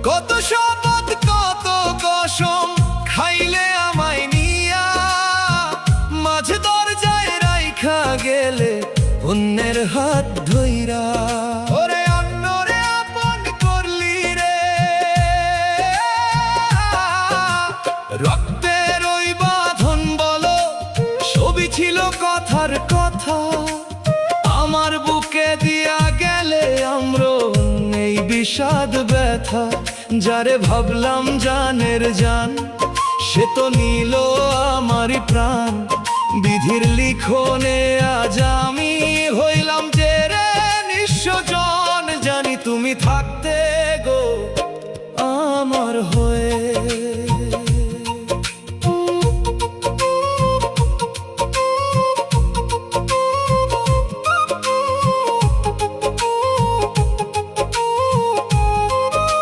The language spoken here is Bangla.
কত শপথ কত কসম খাইলে আমায় নিয়া, মাঝে দরজায় রাইখা গেলে অন্যের হাত ধইরা। ওরে অন্যরে আপন করলি রে, রক্তের ওই বাঁধন বলো ছবি ছিল কথার কথা, আমার বুকে দিয়া গেলে আমরো এই বিষাদ ব্যথা। যারে ভাবলাম জানের জান, সে তো নিল আমারই প্রাণ। বিধির লিখনে আজ আমি হইলাম যে রে নিঃস্ব জন, জানি তুমি থাকতে